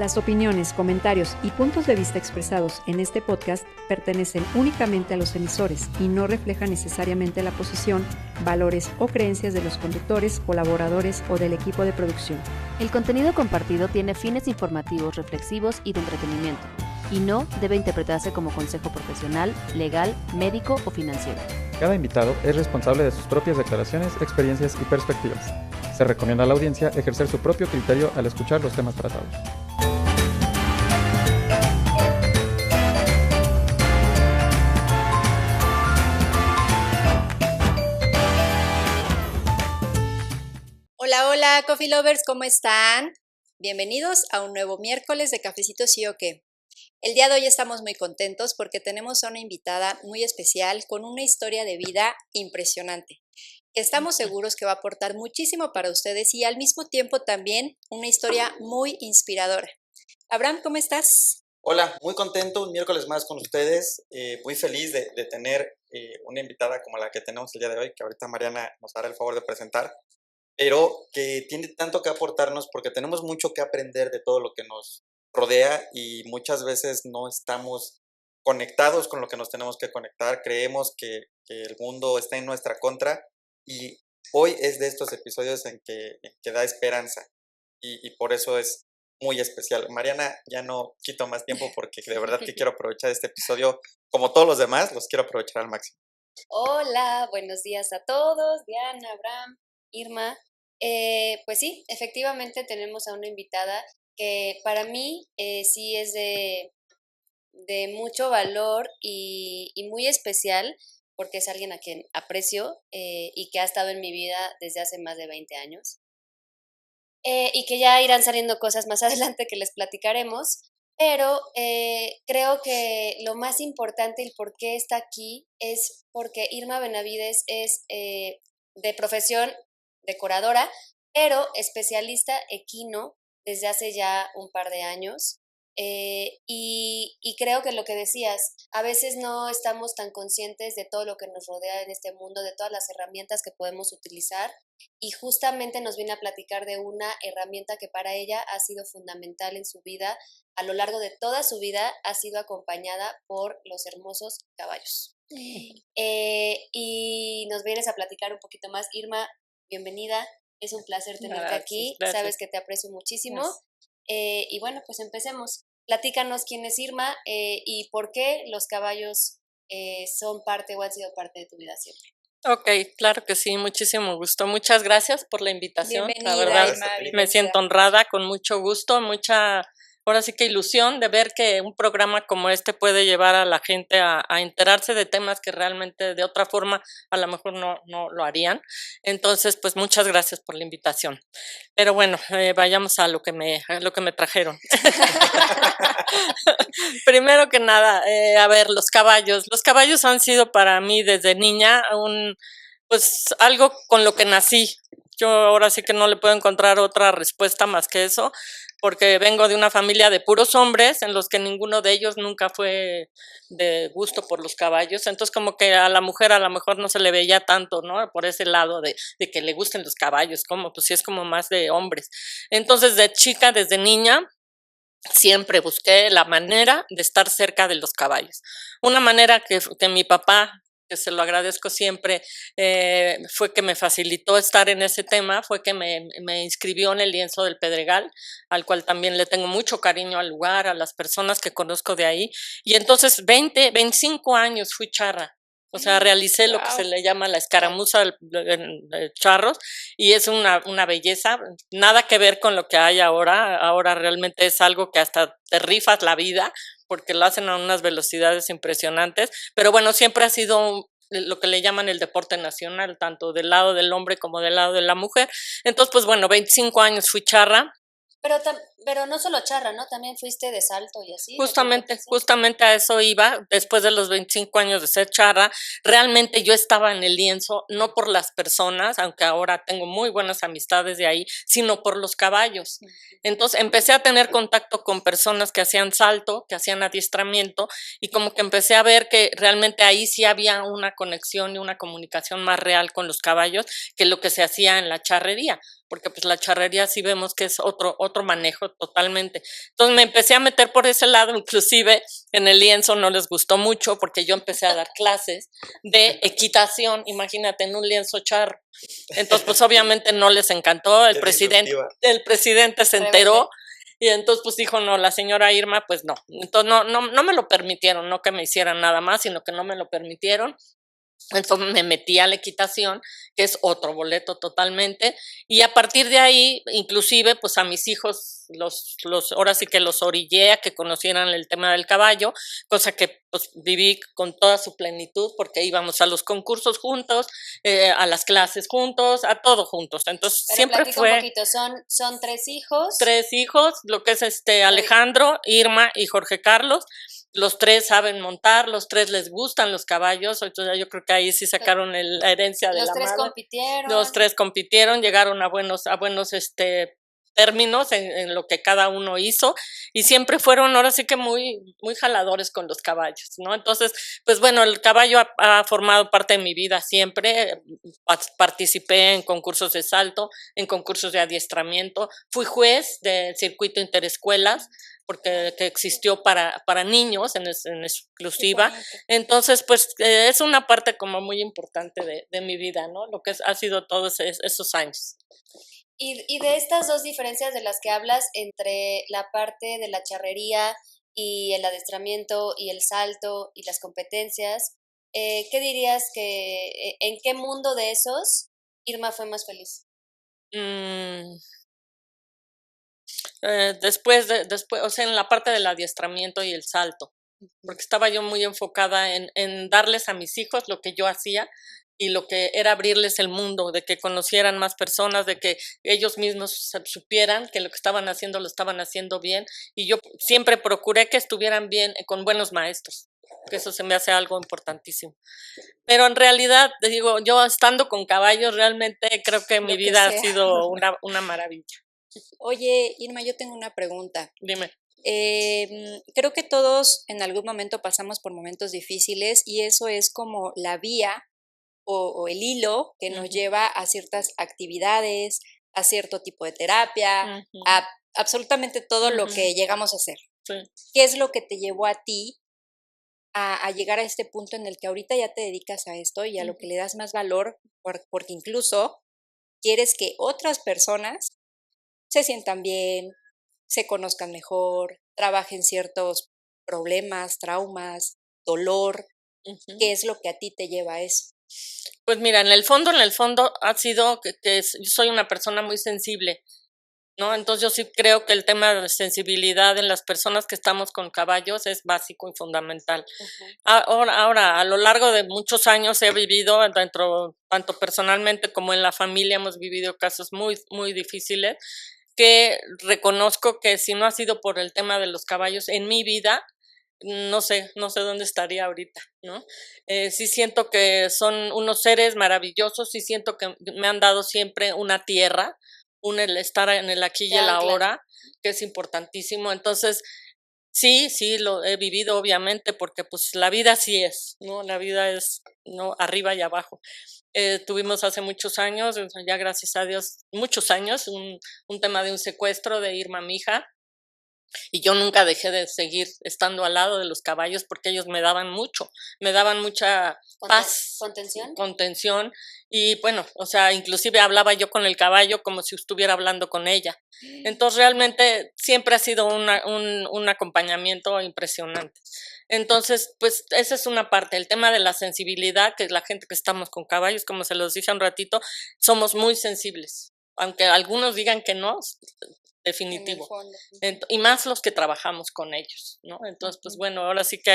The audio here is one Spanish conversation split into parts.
Las opiniones, comentarios y puntos de vista expresados en este podcast pertenecen únicamente a los emisores y no reflejan necesariamente la posición, valores o creencias de los conductores, colaboradores o del equipo de producción. El contenido compartido tiene fines informativos, reflexivos y de entretenimiento, y no debe interpretarse como consejo profesional, legal, médico o financiero. Cada invitado es responsable de sus propias declaraciones, experiencias y perspectivas. Se recomienda a la audiencia ejercer su propio criterio al escuchar los temas tratados. Hola, Coffee Lovers, ¿cómo están? Bienvenidos a un nuevo miércoles de Cafecito Sí o Qué. El día de hoy estamos muy contentos porque tenemos a una invitada muy especial con una historia de vida impresionante. Estamos seguros que va a aportar muchísimo para ustedes y al mismo tiempo también una historia muy inspiradora. Abraham, ¿cómo estás? Hola, muy contento, un miércoles más con ustedes, muy feliz de tener una invitada como la que tenemos el día de hoy, que ahorita Mariana nos hará el favor de presentar, pero que tiene tanto que aportarnos porque tenemos mucho que aprender de todo lo que nos rodea y muchas veces no estamos conectados con lo que nos tenemos que conectar, creemos que el mundo está en nuestra contra y hoy es de estos episodios en que da esperanza y por eso es muy especial. Mariana, ya no quito más tiempo porque de verdad que quiero aprovechar este episodio como todos los demás, los quiero aprovechar al máximo. Hola, buenos días a todos, Diana, Abraham, Irma. Pues sí, efectivamente tenemos a una invitada que para mí sí es de mucho valor y muy especial porque es alguien a quien aprecio y que ha estado en mi vida desde hace más de 20 años. Y que ya irán saliendo cosas más adelante que les platicaremos, pero creo que lo más importante y el por qué está aquí es porque Irma Benavides es de profesión decoradora, pero especialista equino desde hace ya un par de años. Y creo que lo que decías, a veces no estamos tan conscientes de todo lo que nos rodea en este mundo, de todas las herramientas que podemos utilizar, y justamente nos viene a platicar de una herramienta que para ella ha sido fundamental en su vida. A lo largo de toda su vida ha sido acompañada por los hermosos caballos. Y nos vienes a platicar un poquito más. Irma, bienvenida, es un placer tenerte aquí, gracias. Sabes que te aprecio muchísimo. Y bueno, pues empecemos. Platícanos quién es Irma y por qué los caballos son parte o han sido parte de tu vida siempre. Ok, claro que sí, muchísimo gusto. Muchas gracias por la invitación. Bienvenida, la verdad, Irma, me siento honrada, con mucho gusto, ahora sí que ilusión de ver que un programa como este puede llevar a la gente a enterarse de temas que realmente de otra forma a lo mejor no lo harían. Entonces, pues muchas gracias por la invitación. Pero bueno, vayamos a lo que me trajeron. Primero que nada, a ver, los caballos. Los caballos han sido para mí desde niña pues algo con lo que nací. Yo ahora sí que no le puedo encontrar otra respuesta más que eso, porque vengo de una familia de puros hombres en los que ninguno de ellos nunca fue de gusto por los caballos, entonces como que a la mujer a lo mejor no se le veía tanto, ¿no? Por ese lado de que le gusten los caballos, como pues sí es como más de hombres. Entonces de chica, desde niña, siempre busqué la manera de estar cerca de los caballos. Una manera que mi papá, que se lo agradezco siempre, fue que me facilitó estar en ese tema, fue que me inscribió en el Lienzo del Pedregal, al cual también le tengo mucho cariño al lugar, a las personas que conozco de ahí, y entonces 25 años fui charra. O sea, realicé lo que se le llama la escaramuza de charros y es una belleza, nada que ver con lo que hay ahora. Ahora realmente es algo que hasta te rifas la vida porque lo hacen a unas velocidades impresionantes, pero bueno, siempre ha sido lo que le llaman el deporte nacional, tanto del lado del hombre como del lado de la mujer. Entonces, pues bueno, 25 años fui charra. Pero no solo charra, ¿no? También fuiste de salto y así. Justamente a eso iba. Después de los 25 años de ser charra, realmente yo estaba en el lienzo, no por las personas, aunque ahora tengo muy buenas amistades de ahí, sino por los caballos. Entonces empecé a tener contacto con personas que hacían salto, que hacían adiestramiento, y como que empecé a ver que realmente ahí sí había una conexión y una comunicación más real con los caballos que lo que se hacía en la charrería. porque pues la charrería sí vemos que es otro manejo totalmente. Entonces me empecé a meter por ese lado, inclusive en el lienzo no les gustó mucho porque yo empecé a dar clases de equitación, imagínate, en un lienzo charro. Entonces pues obviamente no les encantó, el presidente se enteró. Y entonces pues dijo, no, la señora Irma, pues no. Entonces no me lo permitieron, no que me hicieran nada más, sino que no me lo permitieron. Entonces me metí a la equitación, que es otro boleto totalmente, y a partir de ahí, inclusive, pues a mis hijos, ahora sí que los orillé a que conocieran el tema del caballo, cosa que pues viví con toda su plenitud, porque íbamos a los concursos juntos, a las clases juntos, a todo juntos. Entonces pero siempre fue un poquito, son 3 hijos. 3 hijos, lo que es Alejandro, Irma y Jorge Carlos. Los 3 saben montar, los 3 les gustan los caballos, entonces yo creo que ahí sí sacaron la herencia de la madre. Los 3 compitieron, llegaron a buenos términos en lo que cada uno hizo y siempre fueron ahora sí que muy jaladores con los caballos, ¿no? Entonces, pues bueno, el caballo ha formado parte de mi vida siempre, participé en concursos de salto, en concursos de adiestramiento, fui juez del circuito interescuelas, porque que existió para niños en exclusiva. Entonces, pues es una parte como muy importante de mi vida, ¿no? Lo que ha sido todos esos años. Y de estas 2 diferencias de las que hablas entre la parte de la charrería y el adiestramiento y el salto y las competencias, ¿qué dirías en qué mundo de esos Irma fue más feliz? Después, o sea, en la parte del adiestramiento y el salto, porque estaba yo muy enfocada en darles a mis hijos lo que yo hacía y lo que era abrirles el mundo, de que conocieran más personas, de que ellos mismos supieran que lo que estaban haciendo lo estaban haciendo bien, y yo siempre procuré que estuvieran bien, con buenos maestros, que eso se me hace algo importantísimo. Pero en realidad, te digo, yo estando con caballos, realmente creo que mi vida ha sido una maravilla. Oye, Irma, yo tengo una pregunta. Dime. Creo que todos en algún momento pasamos por momentos difíciles y eso es como la vía o el hilo que nos lleva a ciertas actividades, a cierto tipo de terapia, a absolutamente todo lo que llegamos a hacer. Sí. ¿Qué es lo que te llevó a ti a llegar a este punto en el que ahorita ya te dedicas a esto y a lo que le das más valor, porque incluso quieres que otras personas se sientan bien, se conozcan mejor, trabajen ciertos problemas, traumas, dolor? ¿Qué es lo que a ti te lleva a eso? Pues mira, en el fondo ha sido que yo soy una persona muy sensible, ¿no? Entonces yo sí creo que el tema de sensibilidad en las personas que estamos con caballos es básico y fundamental. Ahora, a lo largo de muchos años he vivido tanto personalmente como en la familia, hemos vivido casos muy, muy difíciles, que reconozco que si no ha sido por el tema de los caballos en mi vida, no sé dónde estaría ahorita, ¿no? Sí siento que son unos seres maravillosos, sí siento que me han dado siempre una tierra, el estar en el aquí y el ahora, que es importantísimo. Entonces, sí, lo he vivido obviamente, porque pues la vida así es, ¿no? La vida es, ¿no?, arriba y abajo. Tuvimos hace muchos años, ya gracias a Dios, muchos años, un tema de un secuestro de Irma, mi hija, y yo nunca dejé de seguir estando al lado de los caballos porque ellos me daban mucha paz, contención, y bueno, o sea, inclusive hablaba yo con el caballo como si estuviera hablando con ella. Entonces realmente siempre ha sido un acompañamiento impresionante. Entonces, pues esa es una parte, el tema de la sensibilidad, que la gente que estamos con caballos, como se los dije un ratito, somos muy sensibles, aunque algunos digan que no, definitivo, y más los que trabajamos con ellos, ¿no? Entonces, pues bueno, ahora sí que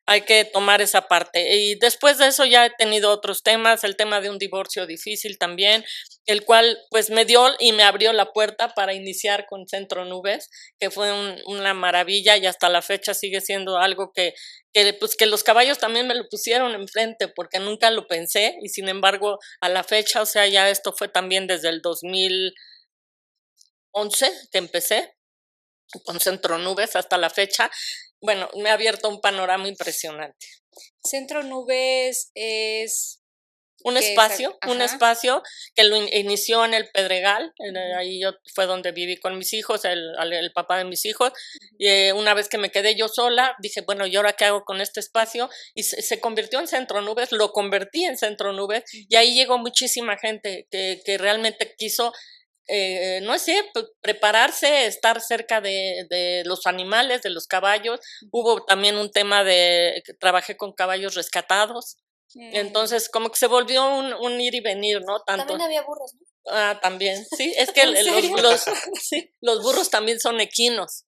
hay que tomar esa parte. Y después de eso ya he tenido otros temas, el tema de un divorcio difícil también, el cual pues me dio y me abrió la puerta para iniciar con Centro Nubes, que fue una maravilla, y hasta la fecha sigue siendo algo que los caballos también me lo pusieron enfrente, porque nunca lo pensé, y sin embargo a la fecha, o sea, ya esto fue también desde el 2011 que empecé con Centro Nubes hasta la fecha. Bueno, me ha abierto un panorama impresionante. Centro Nubes es un Que espacio, esa- un ajá. espacio que lo inició en el Pedregal, ahí yo fue donde viví con mis hijos, el papá de mis hijos, y una vez que me quedé yo sola, dije, bueno, ¿y ahora qué hago con este espacio? Y se convirtió en Centro Nubes, lo convertí en Centro Nubes, y ahí llegó muchísima gente que realmente quiso no sé, prepararse, estar cerca de los animales, de los caballos. Hubo también un tema de que trabajé con caballos rescatados. Entonces, como que se volvió un ir y venir, ¿no? Tanto. También había burros, ¿no? Ah, también, sí, es que ¿En serio? sí, los burros también son equinos.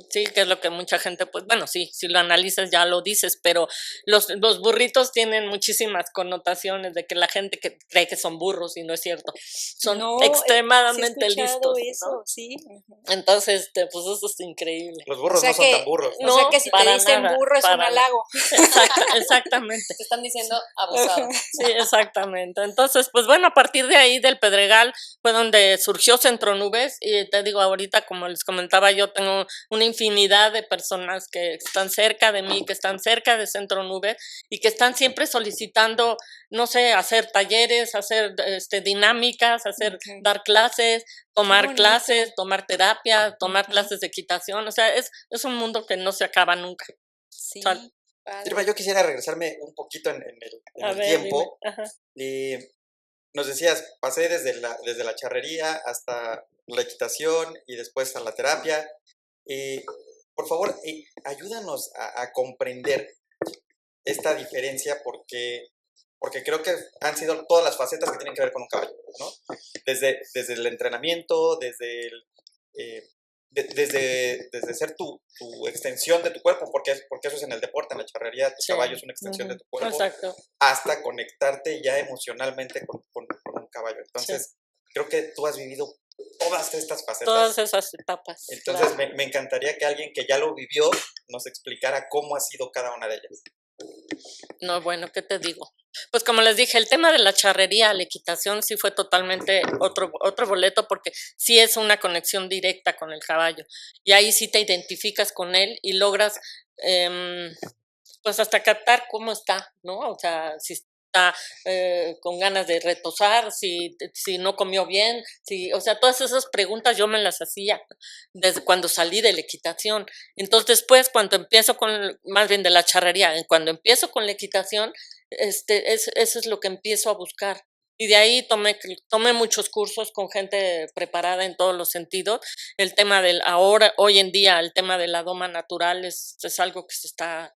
Sí, que es lo que mucha gente, pues, bueno, sí, si lo analizas ya lo dices, pero los burritos tienen muchísimas connotaciones de que la gente que cree que son burros y no es cierto. Son No, sí he extremadamente escuchado listos, eso, ¿no? sí. Entonces, pues eso es increíble. Los O burros sea no son tan que, burros. o sea No, que si te para dicen nada, burro es un para nada. halago. Exactamente. Te están diciendo abusado. Sí, exactamente. Entonces, pues bueno, a partir de ahí del Pedregal fue donde surgió Centro Nubes y te digo, ahorita, como les comentaba, yo tengo una infinidad de personas que están cerca de mí, que están cerca de Centro Nubes y que están siempre solicitando, no sé, hacer talleres, hacer dinámicas, Ok. dar clases, tomar bonito. clases, tomar terapia, tomar Ujú. clases de equitación, o sea, es un mundo que no se acaba nunca. Sí, Sal- padre. Irma, yo quisiera regresarme un poquito en A el ver, tiempo. dime. Ajá. Nos decías, pasé desde la charrería hasta la equitación y después a la terapia. Por favor, ayúdanos a comprender esta diferencia porque creo que han sido todas las facetas que tienen que ver con un caballo, ¿no? Desde el entrenamiento, desde ser tu extensión de tu cuerpo, porque eso es en el deporte, en la charrería, tu Sí. caballo es una extensión de tu cuerpo, Exacto. hasta conectarte ya emocionalmente con un caballo. Entonces, creo que tú has vivido todas estas facetas. Todas esas etapas. Entonces, claro. me encantaría que alguien que ya lo vivió nos explicara cómo ha sido cada una de ellas. No, bueno, ¿qué te digo? Pues como les dije, el tema de la charrería, la equitación, sí fue totalmente otro boleto porque sí es una conexión directa con el caballo. Y ahí sí te identificas con él y logras, pues hasta captar cómo está, ¿no? O sea, si está con ganas de retosar, si no comió bien, o sea, todas esas preguntas yo me las hacía desde cuando salí de la equitación. Entonces después, cuando empiezo más bien de la charrería, cuando empiezo con la equitación, eso es lo que empiezo a buscar. Y de ahí tomé muchos cursos con gente preparada en todos los sentidos. El tema hoy en día, el tema de la doma natural es algo que se está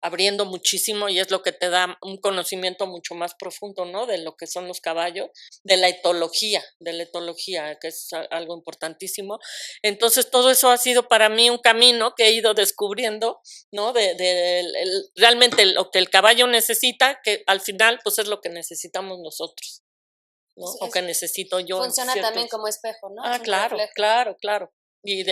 abriendo muchísimo y es lo que te da un conocimiento mucho más profundo, ¿no? De lo que son los caballos, de la etología, que es algo importantísimo. Entonces, todo eso ha sido para mí un camino que he ido descubriendo, ¿no? Realmente lo que el caballo necesita, que al final, pues es lo que necesitamos nosotros, ¿no? O que necesito yo. Funciona también como espejo, ¿no? Ah, Es un claro, reflejo. claro. Y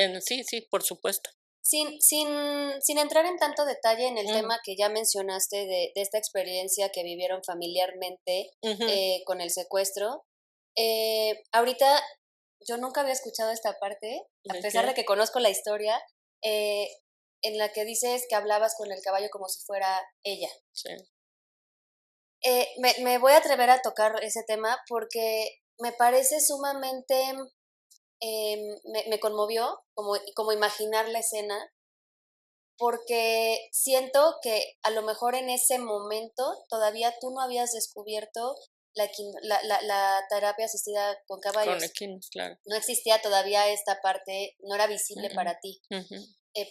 sí, por supuesto. Sin entrar en tanto detalle en el tema que ya mencionaste de esta experiencia que vivieron familiarmente con el secuestro, ahorita yo nunca había escuchado esta parte, a pesar de que conozco la historia, en la que dices que hablabas con el caballo como si fuera ella. Sí. Me voy a atrever a tocar ese tema porque me parece sumamente... me conmovió como imaginar la escena, porque siento que a lo mejor en ese momento todavía tú no habías descubierto la terapia asistida con caballos. Con equinos, claro. No existía todavía esta parte, no era visible para ti,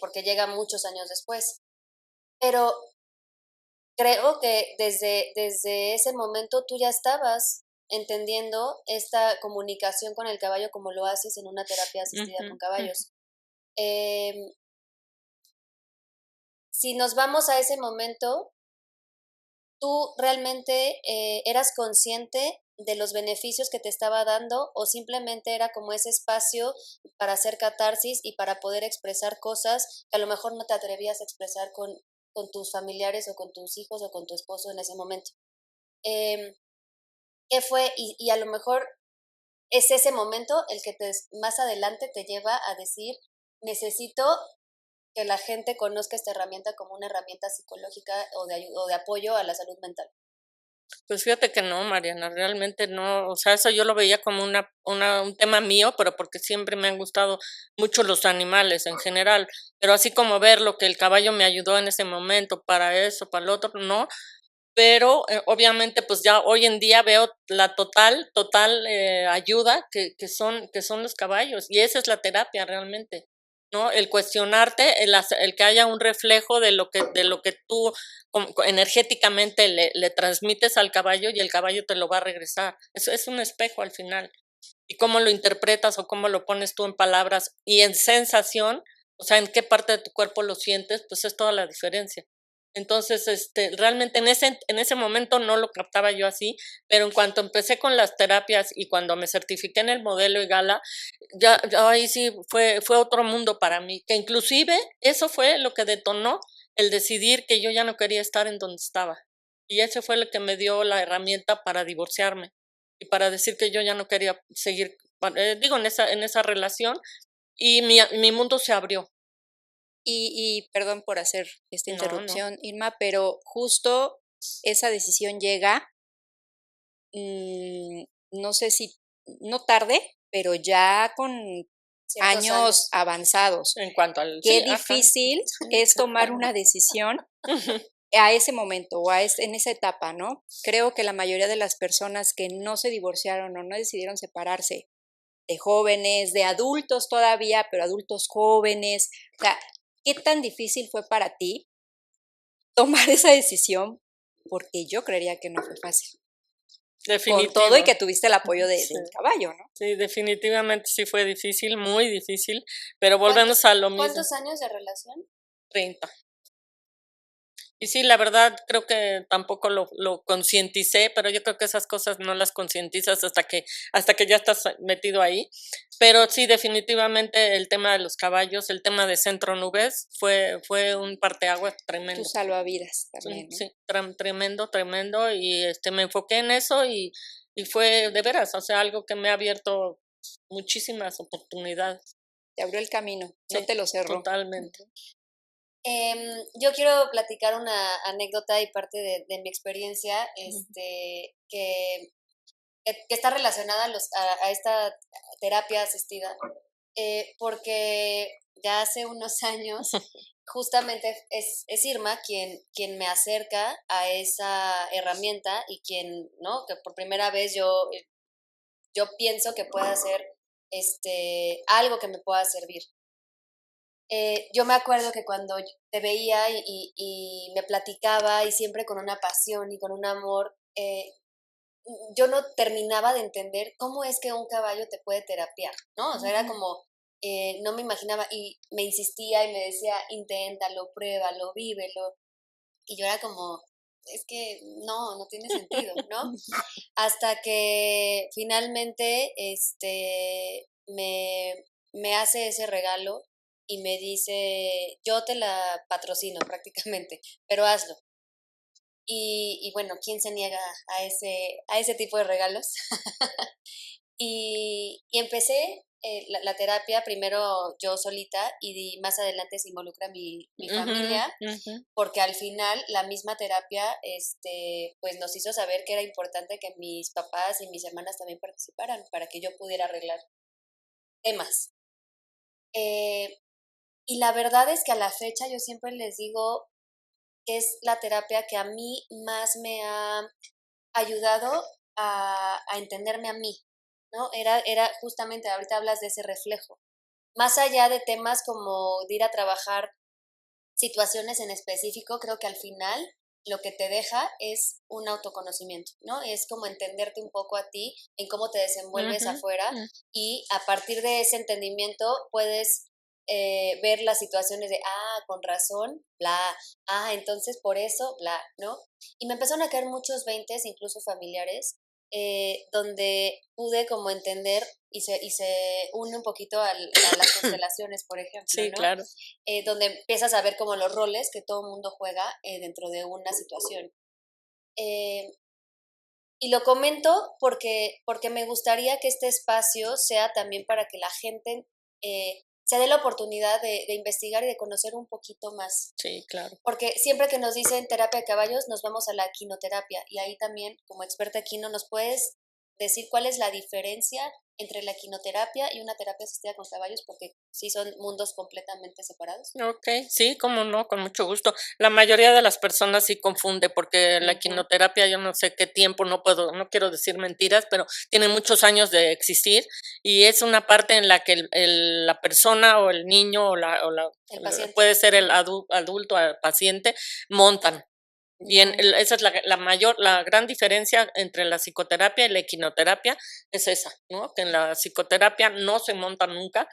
porque llega muchos años después. Pero creo que desde ese momento tú ya estabas entendiendo esta comunicación con el caballo como lo haces en una terapia asistida con caballos. Si nos vamos a ese momento, ¿tú realmente eras consciente de los beneficios que te estaba dando o simplemente era como ese espacio para hacer catarsis y para poder expresar cosas que a lo mejor no te atrevías a expresar con tus familiares o con tus hijos o con tu esposo en ese momento? ¿Qué fue? Y a lo mejor es ese momento el que más adelante te lleva a decir, necesito que la gente conozca esta herramienta como una herramienta psicológica o de apoyo a la salud mental. Pues fíjate que no, Mariana, realmente no, o sea, eso yo lo veía como un tema mío, pero porque siempre me han gustado mucho los animales en general, pero así como ver lo que el caballo me ayudó en ese momento para eso, para lo otro, no, pero obviamente pues ya hoy en día veo la total ayuda que son los caballos y esa es la terapia realmente, ¿no? El cuestionarte, el que haya un reflejo de lo que tú energéticamente le transmites al caballo y el caballo te lo va a regresar. Eso es un espejo al final. Y cómo lo interpretas o cómo lo pones tú en palabras y en sensación, o sea, en qué parte de tu cuerpo lo sientes, pues es toda la diferencia. Entonces, realmente en ese momento no lo captaba yo así, pero en cuanto empecé con las terapias y cuando me certifiqué en el modelo y gala, ya ahí sí fue otro mundo para mí, que inclusive eso fue lo que detonó el decidir que yo ya no quería estar en donde estaba. Y ese fue lo que me dio la herramienta para divorciarme y para decir que yo ya no quería seguir, digo, en esa relación y mi mundo se abrió. Y perdón por hacer esta No, no. interrupción, Irma, pero justo esa decisión llega, no sé si, no tarde, pero ya con Ciertos años avanzados. En cuanto al... Qué sí, ajá. difícil es tomar una decisión a ese momento o en esa etapa, ¿no? Creo que la mayoría de las personas que no se divorciaron o no decidieron separarse de jóvenes, de adultos todavía, pero adultos jóvenes, o sea, ¿qué tan difícil fue para ti tomar esa decisión? Porque yo creería que no fue fácil. Definitivo. Con todo y que tuviste el apoyo Sí. del caballo, ¿no? Sí, definitivamente sí fue difícil, muy difícil, pero volvemos a lo mismo. ¿Cuántos años de relación? 30. Y sí, la verdad creo que tampoco lo concienticé, pero yo creo que esas cosas no las concientizas hasta que ya estás metido ahí. Pero sí, definitivamente el tema de los caballos, el tema de Centro Nubes fue un parteaguas tremendo. Tu salvavidas también, ¿no? Sí, tremendo, y me enfoqué en eso y fue de veras, o sea, algo que me ha abierto muchísimas oportunidades. Te abrió el camino, no Sí, te lo cerró. totalmente. Yo quiero platicar una anécdota y parte de mi experiencia, que está relacionada a esta terapia asistida, porque ya hace unos años justamente es Irma quien me acerca a esa herramienta y quien, ¿no? Que por primera vez yo pienso que pueda ser algo que me pueda servir. Yo me acuerdo que cuando te veía y me platicaba y siempre con una pasión y con un amor, yo no terminaba de entender cómo es que un caballo te puede terapiar, ¿no? O sea, era como, no me imaginaba y me insistía y me decía, inténtalo, pruébalo, vívelo. Y yo era como, es que no tiene sentido, ¿no? Hasta que finalmente me hace ese regalo y me dice, yo te la patrocino prácticamente, pero hazlo. Y bueno, ¿quién se niega a ese tipo de regalos? y empecé la terapia primero yo solita y más adelante se involucra mi familia, porque al final la misma terapia pues nos hizo saber que era importante que mis papás y mis hermanas también participaran para que yo pudiera arreglar temas. Y la verdad es que a la fecha yo siempre les digo que es la terapia que a mí más me ha ayudado a entenderme a mí, ¿no? Era justamente, ahorita hablas de ese reflejo. Más allá de temas como de ir a trabajar situaciones en específico, creo que al final lo que te deja es un autoconocimiento, ¿no? Es como entenderte un poco a ti, en cómo te desenvuelves afuera y a partir de ese entendimiento puedes ver las situaciones de, con razón, bla, entonces por eso, bla, ¿no? Y me empezaron a caer muchos veintes, incluso familiares, donde pude como entender y se une un poquito a las constelaciones, por ejemplo, Sí, ¿no? claro. Donde empiezas a ver como los roles que todo el mundo juega dentro de una situación. Y lo comento porque me gustaría que este espacio sea también para que la gente se dé la oportunidad de investigar y de conocer un poquito más. Sí, claro. Porque siempre que nos dicen terapia de caballos, nos vamos a la equinoterapia. Y ahí también, como experta equino, ¿nos puedes decir cuál es la diferencia entre la equinoterapia y una terapia asistida con caballos? Porque sí son mundos completamente separados. Ok, sí, cómo no, con mucho gusto. La mayoría de las personas sí confunde porque la equinoterapia, yo no sé qué tiempo, no quiero decir mentiras, pero tiene muchos años de existir y es una parte en la que la persona o el niño El paciente. puede ser el adulto, el paciente, montan. Y esa es la gran diferencia entre la psicoterapia y la equinoterapia, es esa, ¿no? Que en la psicoterapia no se monta nunca,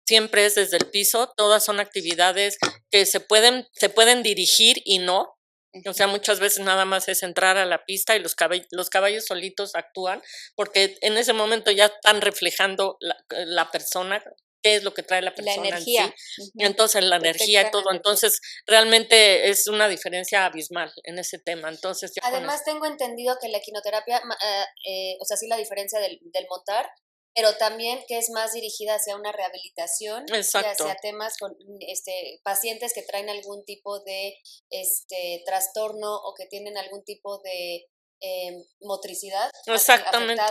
siempre es desde el piso, todas son actividades que se pueden dirigir y no. O sea, muchas veces nada más es entrar a la pista y los caballos solitos actúan, porque en ese momento ya están reflejando la persona, qué es lo que trae la persona La energía. en sí. Entonces, la energía y todo. Entonces, realmente es una diferencia abismal en ese tema. Entonces, además, tengo entendido que la equinoterapia, o sea, sí la diferencia del montar, pero también que es más dirigida hacia una rehabilitación. Exacto. Y hacia temas con pacientes que traen algún tipo de trastorno o que tienen algún tipo de motricidad exactamente.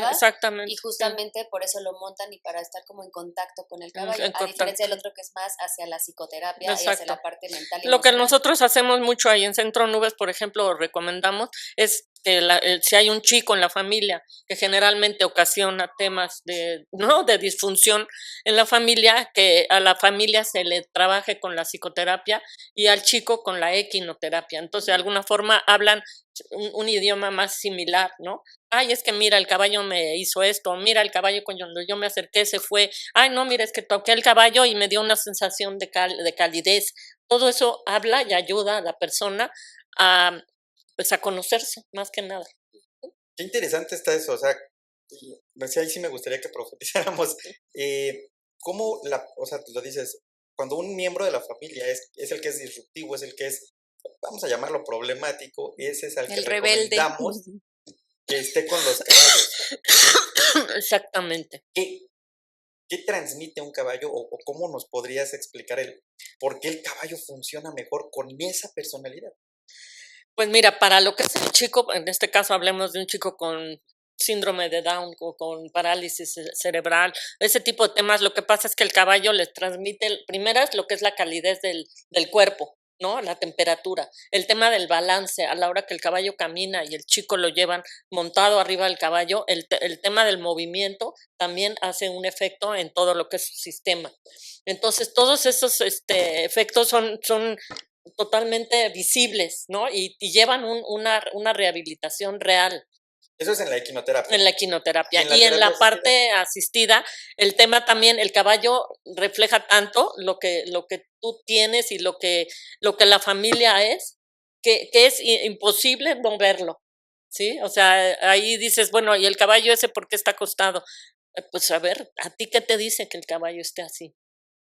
Y justamente por eso lo montan y para estar como en contacto con el caballo, a diferencia del otro que es más hacia la psicoterapia y hacia la parte mental y lo que emocional. nosotros hacemos mucho ahí en Centro Nubes, por ejemplo, recomendamos es que si hay un chico en la familia que generalmente ocasiona temas de disfunción en la familia, que a la familia se le trabaje con la psicoterapia y al chico con la equinoterapia. Entonces, de alguna forma hablan un idioma más similar, ¿no? Ay, es que mira, el caballo me hizo esto, mira, el caballo cuando yo me acerqué se fue, ay, no, mira, es que toqué el caballo y me dio una sensación de calidez. Todo eso habla y ayuda a la persona a conocerse, más que nada. Qué interesante está eso, o sea, ahí sí me gustaría que profundizáramos. ¿Cómo o sea, tú lo dices, cuando un miembro de la familia es el que es disruptivo, es el que es, vamos a llamarlo problemático, ese es al que recomendamos que esté con los caballos? Exactamente. ¿Qué transmite un caballo o cómo nos podrías explicar por qué el caballo funciona mejor con esa personalidad? Pues mira, para lo que es el chico, en este caso hablemos de un chico con síndrome de Down o con parálisis cerebral, ese tipo de temas, lo que pasa es que el caballo les transmite, primero es lo que es la calidez del cuerpo, ¿no? La temperatura, el tema del balance, a la hora que el caballo camina y el chico lo llevan montado arriba del caballo, el tema del movimiento también hace un efecto en todo lo que es su sistema. Entonces, todos esos efectos son totalmente visibles, ¿no? Y llevan una rehabilitación real. Eso es en la equinoterapia. En la equinoterapia. Y en la parte asistida, el tema también, el caballo refleja tanto lo que tú tienes y lo que la familia es, que es imposible no verlo, ¿sí? O sea, ahí dices, bueno, ¿y el caballo ese por qué está acostado? Pues a ver, ¿a ti qué te dice que el caballo esté así?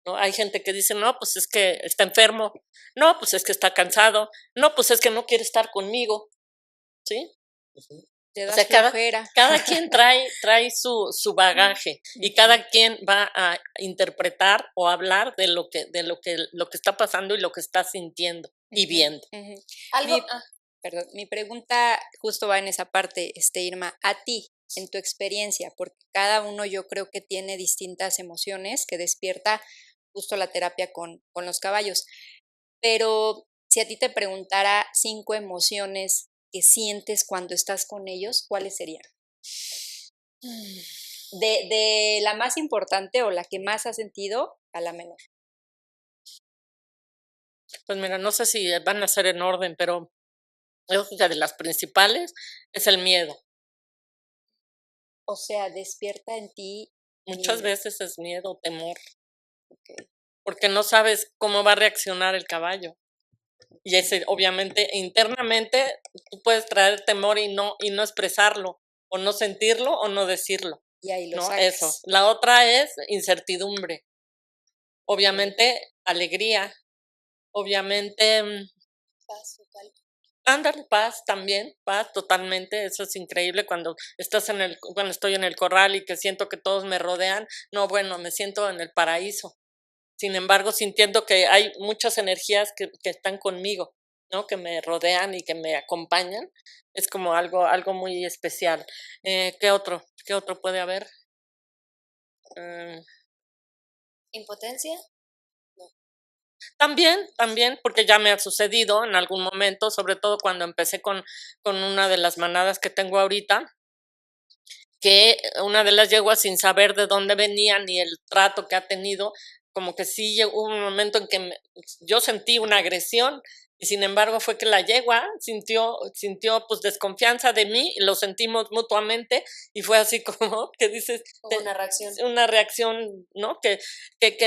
¿No? Hay gente que dice, no, pues es que está enfermo, no, pues es que está cansado, no, pues es que no quiere estar conmigo, ¿sí? Te da o sea, cada quien trae su bagaje y cada quien va a interpretar o hablar de lo que está pasando y lo que está sintiendo y viendo. Perdón, mi pregunta justo va en esa parte, Irma, a ti, en tu experiencia, porque cada uno yo creo que tiene distintas emociones que despierta justo la terapia con los caballos, pero si a ti te preguntara 5 emociones que sientes cuando estás con ellos, ¿cuáles serían? De la más importante o la que más has sentido a la menor. Pues mira, no sé si van a ser en orden, pero de las principales es el miedo. O sea, despierta en ti. Muchas veces es miedo, temor. Okay. Porque no sabes cómo va a reaccionar el caballo. Y ese, obviamente, internamente, tú puedes traer temor y no expresarlo, o no sentirlo, o no decirlo. Y ahí lo ¿no? sacas. Eso. La otra es incertidumbre. Obviamente, alegría. Obviamente, paz, ándale, paz también, paz totalmente, eso es increíble cuando estoy en el corral y que siento que todos me rodean, no, bueno, me siento en el paraíso, sin embargo sintiendo que hay muchas energías que están conmigo, ¿no? Que me rodean y que me acompañan, es como algo muy especial. ¿Qué otro puede haber? ¿Impotencia? También, porque ya me ha sucedido en algún momento, sobre todo cuando empecé con una de las manadas que tengo ahorita, que una de las yeguas, sin saber de dónde venía ni el trato que ha tenido, como que sí hubo un momento en que yo sentí una agresión y sin embargo fue que la yegua sintió pues desconfianza de mí y lo sentimos mutuamente y fue así como que dices una reacción, ¿no? Que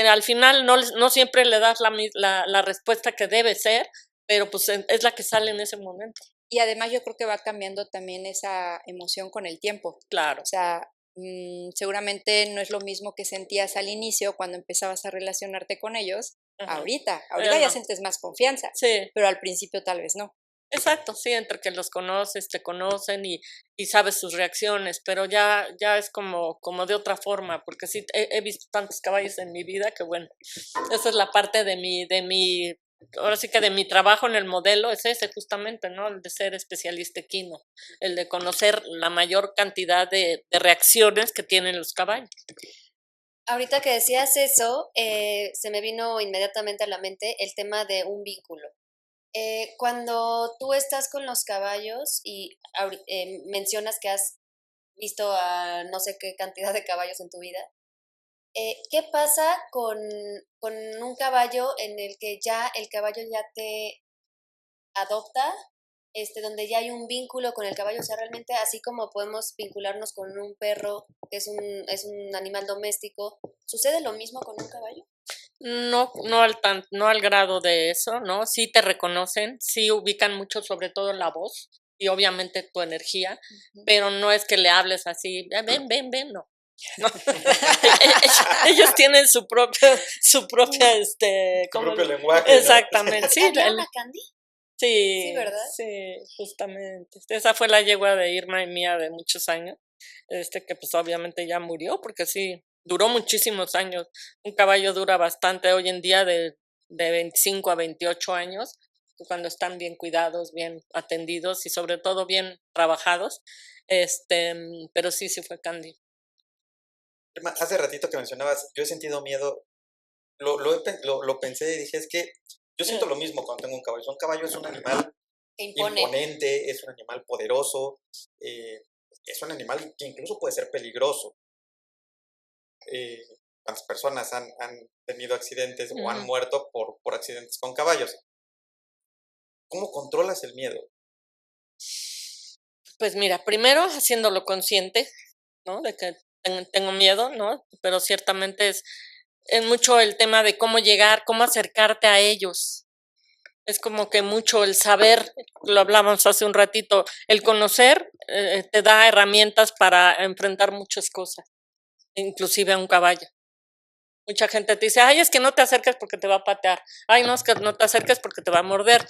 al final no siempre le das la respuesta que debe ser, pero pues es la que sale en ese momento. Y además yo creo que va cambiando también esa emoción con el tiempo. Claro. O sea, seguramente no es lo mismo que sentías al inicio cuando empezabas a relacionarte con ellos. Ajá. Ahorita ya sientes más confianza, sí, pero al principio tal vez no. Exacto, sí, entre que los conoces, te conocen y sabes sus reacciones, pero ya es como de otra forma, porque sí, he visto tantos caballos en mi vida que bueno, esa es la parte de mi ahora sí que de mi trabajo en el modelo es ese justamente, ¿no? El de ser especialista equino, el de conocer la mayor cantidad de reacciones que tienen los caballos. Ahorita que decías eso, se me vino inmediatamente a la mente el tema de un vínculo. Cuando tú estás con los caballos y mencionas que has visto a no sé qué cantidad de caballos en tu vida, ¿qué pasa con un caballo en el que ya el caballo ya te adopta, donde ya hay un vínculo con el caballo? O sea, realmente así como podemos vincularnos con un perro, que es un animal doméstico, ¿sucede lo mismo con un caballo? No al grado de eso, ¿no? Sí te reconocen, sí ubican mucho, sobre todo la voz y obviamente tu energía, pero no es que le hables así, ven, no. No. Ellos tienen su propio lenguaje. Exactamente, sí. Candy? Sí, ¿verdad? Sí, justamente. Esa fue la yegua de Irma y mía de muchos años, que pues obviamente ya murió, porque sí, duró muchísimos años. Un caballo dura bastante hoy en día de 25 a 28 años, cuando están bien cuidados, bien atendidos y sobre todo bien trabajados. Pero sí fue Candy. Hace ratito que mencionabas, yo he sentido miedo, lo pensé y dije, es que yo siento lo mismo cuando tengo un caballo. Un caballo es un animal imponente, es un animal poderoso, es un animal que incluso puede ser peligroso. ¿Cuántas personas han tenido accidentes o han muerto por accidentes con caballos? ¿Cómo controlas el miedo? Pues mira, primero haciéndolo consciente, ¿no? De que tengo miedo, ¿no? Pero ciertamente es mucho el tema de cómo llegar, cómo acercarte a ellos. Es como que mucho el saber, lo hablamos hace un ratito, el conocer te da herramientas para enfrentar muchas cosas, inclusive a un caballo. Mucha gente te dice, ay, es que no te acerques porque te va a patear. Ay, no, es que no te acerques porque te va a morder.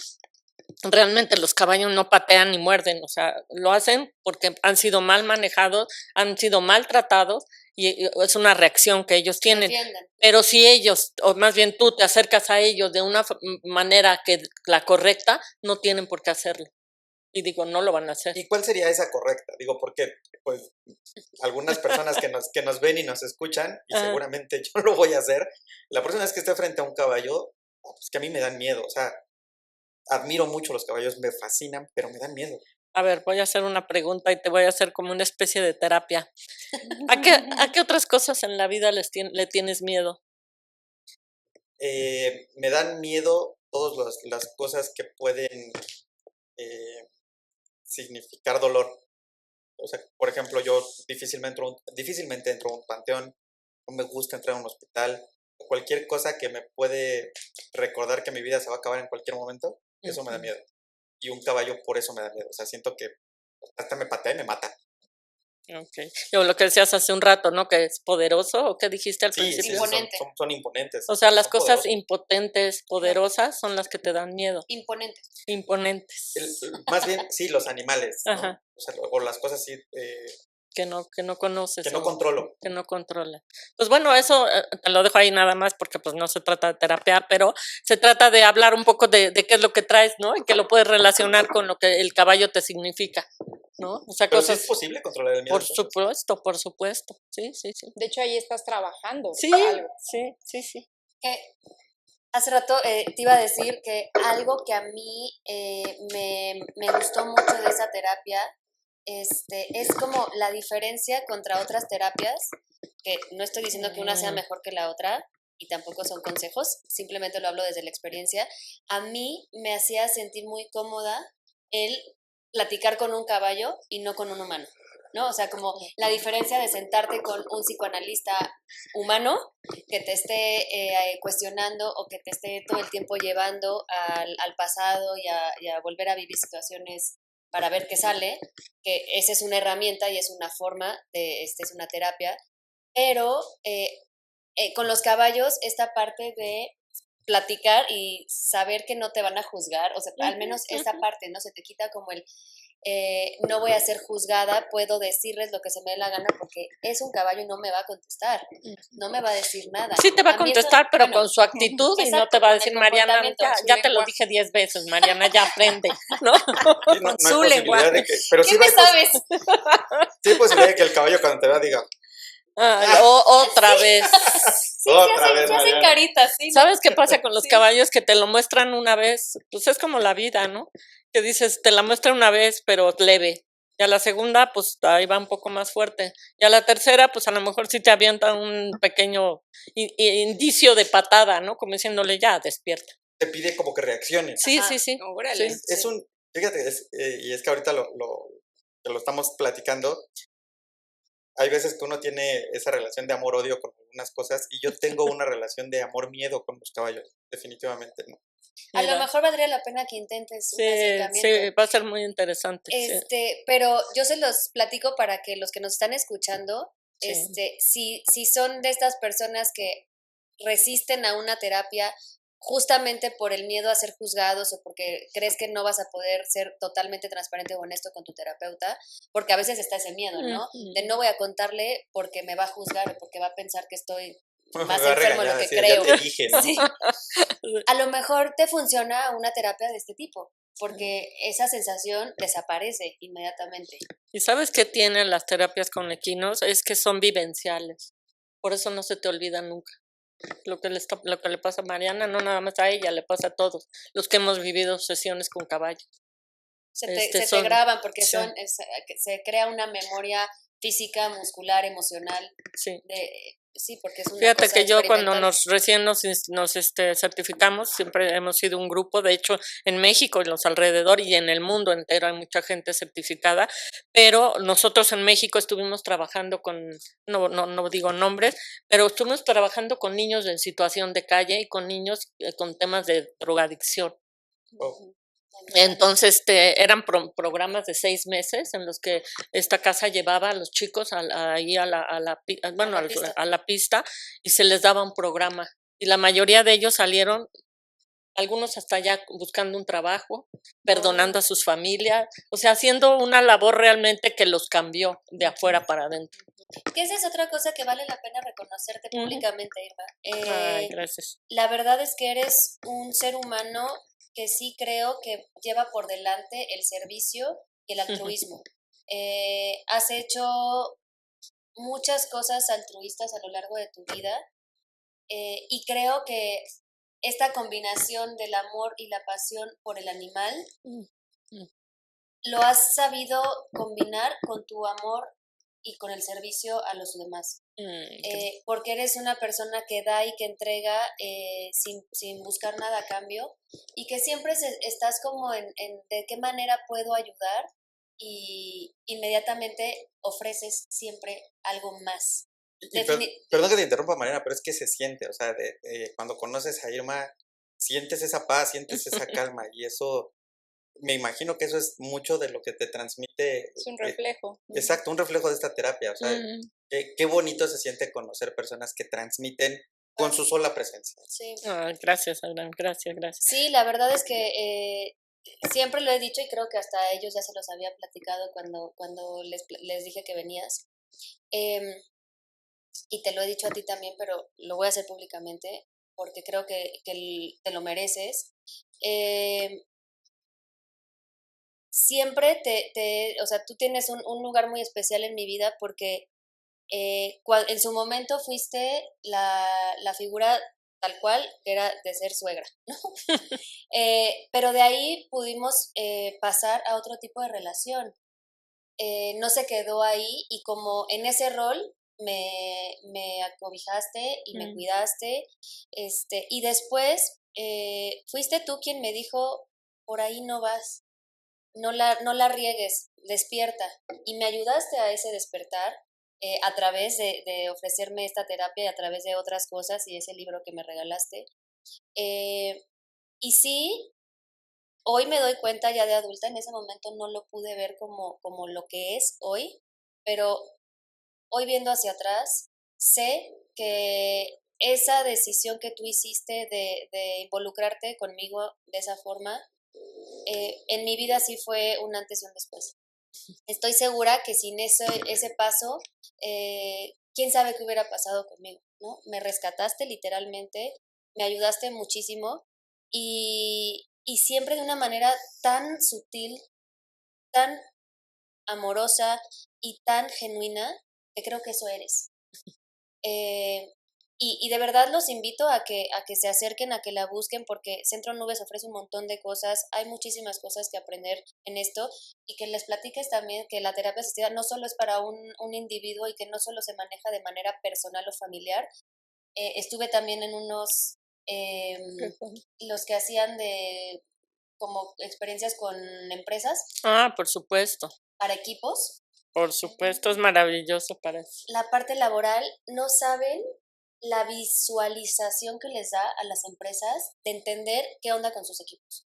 Realmente los caballos no patean ni muerden, o sea, lo hacen porque han sido mal manejados, han sido maltratados y es una reacción que ellos tienen. Pero si ellos, o más bien tú te acercas a ellos de una manera que la correcta, no tienen por qué hacerlo. Y digo, no lo van a hacer. ¿Y cuál sería esa correcta? Digo, porque pues algunas personas que nos ven y nos escuchan, y seguramente yo lo voy a hacer, la próxima vez que esté frente a un caballo, pues que a mí me dan miedo, o sea, admiro mucho los caballos, me fascinan, pero me dan miedo. A ver, voy a hacer una pregunta y te voy a hacer como una especie de terapia. ¿A qué otras cosas en la vida le tienes miedo? Me dan miedo todas las cosas que pueden significar dolor. O sea, por ejemplo, yo difícilmente entro a un panteón, no me gusta entrar a un hospital. Cualquier cosa que me puede recordar que mi vida se va a acabar en cualquier momento, eso me da miedo. Y un caballo por eso me da miedo. O sea, siento que hasta me patea y me mata. Okay. O lo que decías hace un rato, ¿no? Que es poderoso, ¿o qué dijiste al principio? Imponente. Son imponentes. O sea, las cosas poderosos. Impotentes, poderosas, son las que te dan miedo. Imponentes. Más bien, sí, los animales, ¿no? O sea, o las cosas así que no conoces. Que no controlo. Que no controla. Pues bueno, eso te lo dejo ahí nada más porque pues no se trata de terapiar, pero se trata de hablar un poco de qué es lo que traes, ¿no? Y que lo puedes relacionar con lo que el caballo te significa, ¿no? O sea, Pero cosas. sí es posible controlar el miedo. Por supuesto. Sí. De hecho, ahí estás trabajando. Sí. Que hace rato te iba a decir que algo que a mí me gustó mucho de esa terapia es como la diferencia contra otras terapias, que no estoy diciendo que una sea mejor que la otra y tampoco son consejos, simplemente lo hablo desde la experiencia. A mí me hacía sentir muy cómoda el platicar con un caballo y no con un humano, ¿no? O sea, como la diferencia de sentarte con un psicoanalista humano que te esté cuestionando o que te esté todo el tiempo llevando al pasado y a volver a vivir situaciones para ver qué sale, que esa es una herramienta y es una forma, es una terapia, pero con los caballos esta parte de platicar y saber que no te van a juzgar, o sea, al menos esa parte, ¿no? Se te quita como el no voy a ser juzgada, puedo decirles lo que se me dé la gana porque es un caballo y no me va a contestar, no me va a decir nada. Sí te va a contestar, eso, pero bueno, con su actitud y no te va a decir, Mariana, ya te lo dije 10 veces, Mariana, ya aprende, ¿no? Sí, no hay Su posibilidad lenguaje. de que, pero ¿Qué sí me hay sabes? sí hay posibilidad de que el caballo cuando te vea diga, Otra vez. Sí, otra se vez, hacen Mariana. caritas, ¿sí? ¿Sabes qué pasa con los Sí. caballos? Que te lo muestran una vez, pues es como la vida, ¿no? Que dices, te la muestra una vez, pero leve. Y a la segunda, pues ahí va un poco más fuerte. Y a la tercera, pues a lo mejor sí te avienta un pequeño indicio de patada, ¿no? Como diciéndole, ya, despierta. Te pide como que reacciones. Sí, Ajá. sí. Órale. Sí. Es un, fíjate, y es que ahorita que lo estamos platicando, hay veces que uno tiene esa relación de amor-odio con algunas cosas y yo tengo una relación de amor-miedo con los caballos, definitivamente, ¿no? A lo Mira. mejor valdría la pena que intentes un Sí, acercamiento. va a ser muy interesante. Sí. Pero yo se los platico para que los que nos están escuchando, Sí. si son de estas personas que resisten a una terapia justamente por el miedo a ser juzgados o porque crees que no vas a poder ser totalmente transparente o honesto con tu terapeuta, porque a veces está ese miedo, ¿no? De no voy a contarle porque me va a juzgar o porque va a pensar que estoy más Me va a enfermo de lo regañar, que así, creo. Ya te dije, ¿no? Sí. A lo mejor te funciona una terapia de este tipo, porque esa sensación desaparece inmediatamente. ¿Y sabes qué tienen las terapias con equinos? Es que son vivenciales. Por eso no se te olvida nunca. Lo que le pasa a Mariana, no nada más a ella, le pasa a todos los que hemos vivido sesiones con caballos. Se te graban porque se crea una memoria física, muscular, emocional. Sí. Sí, porque es una Fíjate cosa que yo cuando experimental. recién nos certificamos, siempre hemos sido un grupo, de hecho en México y los alrededor y en el mundo entero hay mucha gente certificada, pero nosotros en México estuvimos trabajando con, no digo nombres, pero estuvimos trabajando con niños en situación de calle y con niños con temas de drogadicción. Oh. Entonces eran programas de 6 meses en los que esta casa llevaba a los chicos ahí a la pista y se les daba un programa. Y la mayoría de ellos salieron, algunos hasta allá buscando un trabajo, perdonando a sus familias, o sea, haciendo una labor realmente que los cambió de afuera para adentro. Que esa es otra cosa que vale la pena reconocerte públicamente, Irma. Ay, gracias. La verdad es que eres un ser humano que sí creo que lleva por delante el servicio y el altruismo. Has hecho muchas cosas altruistas a lo largo de tu vida y creo que esta combinación del amor y la pasión por el animal lo has sabido combinar con tu amor y con el servicio a los demás. Porque eres una persona que da y que entrega sin buscar nada a cambio y que siempre estás como en de qué manera puedo ayudar y inmediatamente ofreces siempre algo más. Perdón que te interrumpa, Mariana, pero es que se siente, o sea, cuando conoces a Irma, sientes esa paz, sientes esa calma y eso, me imagino que eso es mucho de lo que te transmite. Es un reflejo. Exacto, un reflejo de esta terapia, o sea, qué bonito se siente conocer personas que transmiten con su sola presencia. Sí. Gracias, Abraham, gracias. Sí, la verdad es que siempre lo he dicho y creo que hasta a ellos ya se los había platicado cuando les dije que venías. Y te lo he dicho a ti también, pero lo voy a hacer públicamente porque creo que te lo mereces. Siempre o sea, tú tienes un lugar muy especial en mi vida porque en su momento fuiste la figura tal cual que era de ser suegra, ¿no? Pero de ahí pudimos pasar a otro tipo de relación. No se quedó ahí y como en ese rol me acobijaste y me cuidaste, y después fuiste tú quien me dijo, por ahí no vas, no la riegues, despierta. Y me ayudaste a ese despertar a través de ofrecerme esta terapia y a través de otras cosas y ese libro que me regalaste. Y sí, hoy me doy cuenta ya de adulta, en ese momento no lo pude ver como lo que es hoy, pero hoy viendo hacia atrás, sé que esa decisión que tú hiciste de involucrarte conmigo de esa forma, en mi vida sí fue un antes y un después. Estoy segura que sin ese paso, quién sabe qué hubiera pasado conmigo, ¿no? Me rescataste literalmente, me ayudaste muchísimo y siempre de una manera tan sutil, tan amorosa y tan genuina, que creo que eso eres. Y de verdad los invito a que se acerquen, a que la busquen, porque Centro Nubes ofrece un montón de cosas, hay muchísimas cosas que aprender en esto, y que les platiques también que la terapia asistida no solo es para un individuo y que no solo se maneja de manera personal o familiar. Estuve también en unos, los que hacían de como experiencias con empresas. Por supuesto. Para equipos. Por supuesto, es maravilloso para eso. La parte laboral, no saben la visualización que les da a las empresas de entender qué onda con sus equipos.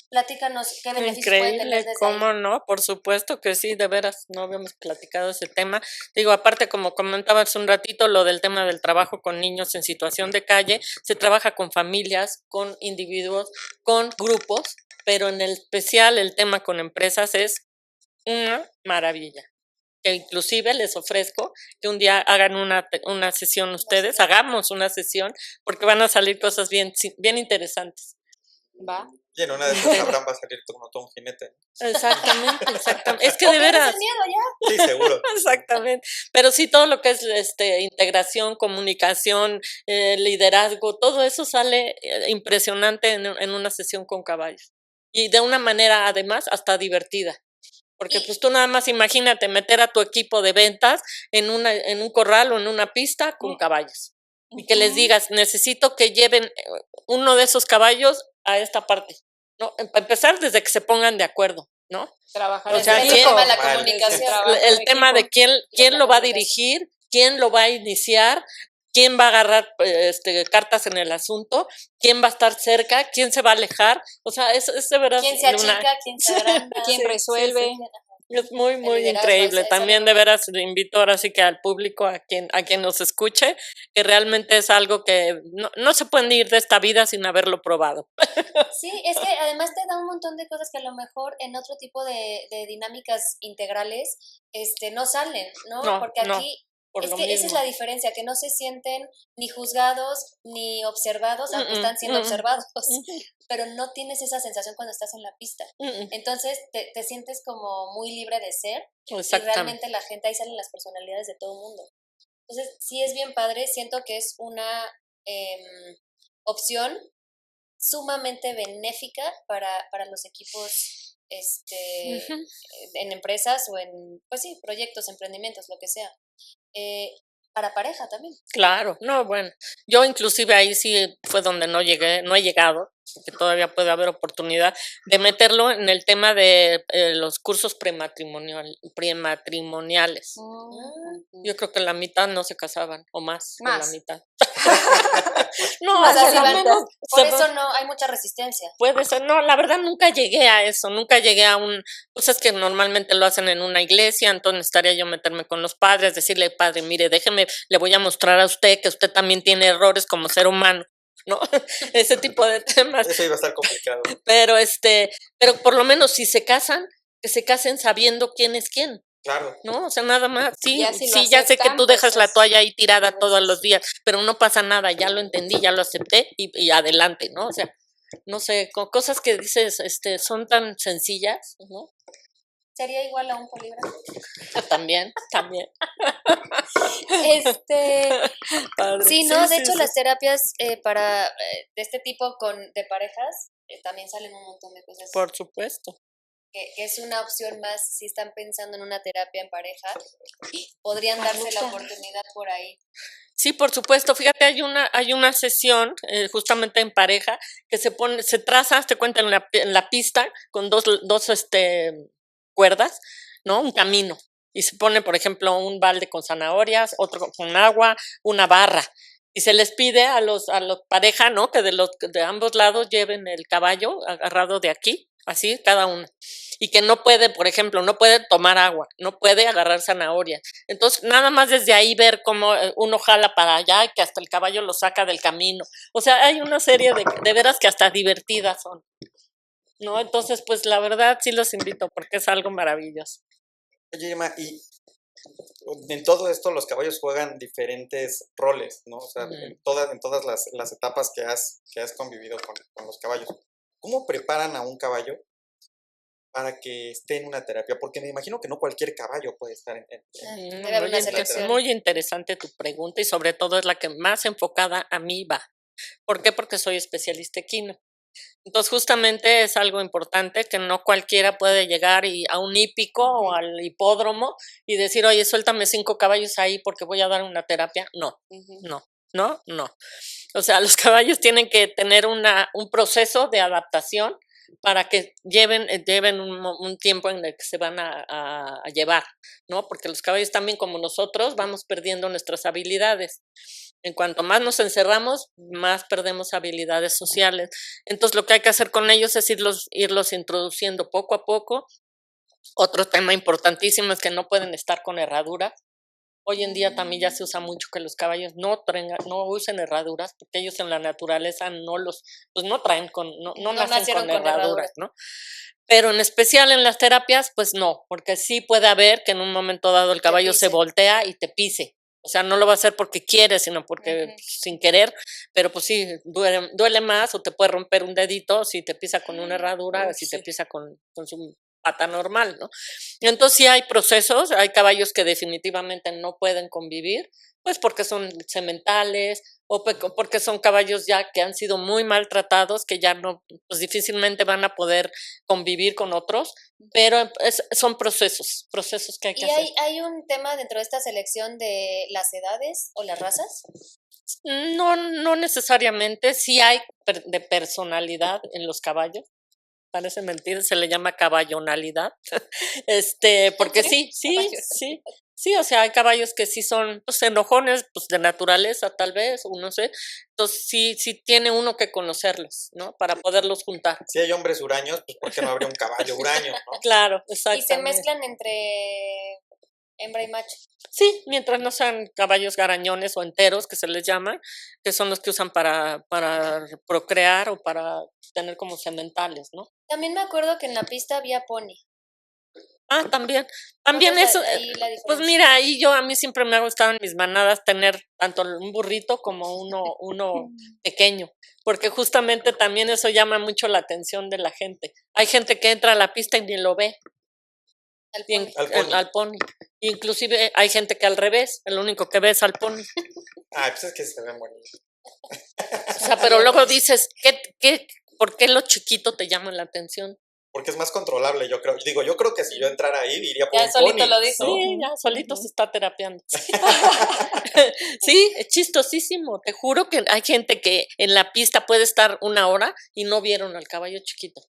Platícanos qué beneficios pueden tener Increíble, ¿cómo no? Por supuesto que sí, de veras, no habíamos platicado ese tema. Digo, aparte, como comentabas un ratito, lo del tema del trabajo con niños en situación de calle, se trabaja con familias, con individuos, con grupos, pero en el especial el tema con empresas es una maravilla. Que inclusive les ofrezco que un día hagan una sesión ustedes, hagamos una sesión, porque van a salir cosas bien interesantes. Va. Y en una de esas Abraham va a salir como todo un jinete. Exactamente. Es que de veras. Miedo ya. Sí, seguro. Exactamente. Pero sí, todo lo que es integración, comunicación, liderazgo, todo eso sale impresionante en una sesión con caballos. Y de una manera, además, hasta divertida. Porque pues tú nada más imagínate meter a tu equipo de ventas en un corral o en una pista con caballos. Y que les digas, necesito que lleven uno de esos caballos a esta parte, ¿no? Para empezar, desde que se pongan de acuerdo, ¿no? Trabajar O sea, el tema de la comunicación. El tema de quién lo va a dirigir, quién lo va a iniciar, quién va a agarrar cartas en el asunto, quién va a estar cerca, quién se va a alejar, o sea, es de verdad. ¿Quién se achica, quién se agranda? ¿Quién resuelve? Es muy, muy liderazgo, increíble. es También algo de veras le invito ahora sí que al público, a quien nos escuche, que realmente es algo que no se pueden ir de esta vida sin haberlo probado. Sí, es que además te da un montón de cosas que a lo mejor en otro tipo de dinámicas integrales no salen, ¿no? No, porque no, aquí por es lo que esa es mismo. la diferencia, que no se sienten ni juzgados ni observados, aunque están siendo observados, pero no tienes esa sensación cuando estás en la pista. Entonces te sientes como muy libre de ser y realmente la gente, ahí salen las personalidades de todo el mundo. Entonces sí es bien padre, siento que es una opción sumamente benéfica para los equipos en empresas o en, pues sí, proyectos, emprendimientos, lo que sea. Para pareja también. Claro, no, bueno, yo inclusive ahí sí fue donde no he llegado, porque todavía puede haber oportunidad de meterlo en el tema de los cursos prematrimoniales. Yo creo que la mitad no se casaban, o más. De la mitad. No, o sea, menos, por eso no hay mucha resistencia. Puede ser, no, la verdad nunca llegué a eso, nunca llegué a pues es que normalmente lo hacen en una iglesia, entonces necesitaría yo meterme con los padres, decirle, padre, mire, déjeme, le voy a mostrar a usted que usted también tiene errores como ser humano, ¿no? Ese tipo de temas. Eso iba a estar complicado. Pero pero por lo menos si se casan, que se casen sabiendo quién es quién. Claro. ¿No? O sea, nada más. Sí, Ya si lo sí, ya sé que aceptan, tú dejas pues la es toalla ahí tirada como todos dices. los días, pero no pasa nada, ya lo entendí, ya lo acepté y adelante, ¿no? O sea, no sé, cosas que dices, son tan sencillas, ¿no? ¿Sería igual a un polígrafo? También. Padre. Sí, no, de sí, hecho sí. las terapias de este tipo de parejas también salen un montón de cosas Por supuesto. que es una opción más si están pensando en una terapia en pareja, podrían darse la oportunidad por ahí. Sí, por supuesto. Fíjate, hay una sesión justamente en pareja que se traza, te cuenta en la pista con dos cuerdas, ¿no? Un camino. Y se pone, por ejemplo, un balde con zanahorias, otro con agua, una barra. Y se les pide a los pareja, ¿no? Que de ambos lados lleven el caballo agarrado de aquí, así cada uno. Y que no puede, por ejemplo, no puede tomar agua, no puede agarrar zanahoria. Entonces, nada más desde ahí ver cómo uno jala para allá y que hasta el caballo lo saca del camino. O sea, hay una serie de veras que hasta divertidas son, ¿no? Entonces, pues la verdad sí los invito porque es algo maravilloso. Oye, Irma, y en todo esto los caballos juegan diferentes roles, ¿no? O sea, en todas las etapas que has convivido con los caballos. ¿Cómo preparan a un caballo para que esté en una terapia? Porque me imagino que no cualquier caballo puede estar Debe haber una selección. Muy interesante tu pregunta y sobre todo es la que más enfocada a mí va. ¿Por qué? Porque soy especialista equino. Entonces justamente es algo importante que no cualquiera puede llegar a un hípico o al hipódromo y decir, oye, suéltame 5 caballos ahí porque voy a dar una terapia. No, no. O sea, los caballos tienen que tener un proceso de adaptación para que lleven un tiempo en el que se van a llevar, ¿no? Porque los caballos también como nosotros vamos perdiendo nuestras habilidades. En cuanto más nos encerramos, más perdemos habilidades sociales. Entonces, lo que hay que hacer con ellos es irlos introduciendo poco a poco. Otro tema importantísimo es que no pueden estar con herraduras. Hoy en día también ya se usa mucho que los caballos no usen herraduras, porque ellos en la naturaleza no traen no nacen con herraduras, ¿no? Pero en especial en las terapias, pues no, porque sí puede haber que en un momento dado el caballo se voltea y te pise. O sea, no lo va a hacer porque quiere, sino porque sin querer, pero pues sí, duele más o te puede romper un dedito si te pisa con una herradura, si te pisa con su pata normal, ¿no? Entonces sí hay procesos, hay caballos que definitivamente no pueden convivir, pues porque son sementales o porque son caballos ya que han sido muy maltratados, que ya no, pues difícilmente van a poder convivir con otros, pero son procesos que hay que hacer. ¿Y hay un tema dentro de esta selección de las edades o las razas? No necesariamente, sí hay de personalidad en los caballos. Parece mentira, se le llama caballonalidad. Porque sí, o sea, hay caballos que sí son pues, enojones, pues de naturaleza tal vez, o no sé. Entonces sí tiene uno que conocerlos, ¿no? Para poderlos juntar. Si hay hombres huraños, pues ¿por qué no habría un caballo huraño, no? Claro, exactamente. Y se mezclan entre hembra y macho. Sí, mientras no sean caballos garañones o enteros, que se les llama, que son los que usan para procrear o para tener como sementales, ¿no? También me acuerdo que en la pista había pony. Ah, también eso, pues mira, ahí a mí siempre me ha gustado en mis manadas tener tanto un burrito como uno pequeño, porque justamente también eso llama mucho la atención de la gente. Hay gente que entra a la pista y ni lo ve. Al pony. Inclusive hay gente que al revés, el único que ve es al pony. Ah, pues es que se ven bonitos. O sea, pero luego dices, ¿por qué lo chiquito te llama la atención? Porque es más controlable, yo creo. Digo, yo creo que si yo entrara ahí, iría por ya un solito pony, lo dice. ¿no? Sí, ya solito se está terapiando. Sí, es chistosísimo. Te juro que hay gente que en la pista puede estar 1 hora y no vieron al caballo chiquito.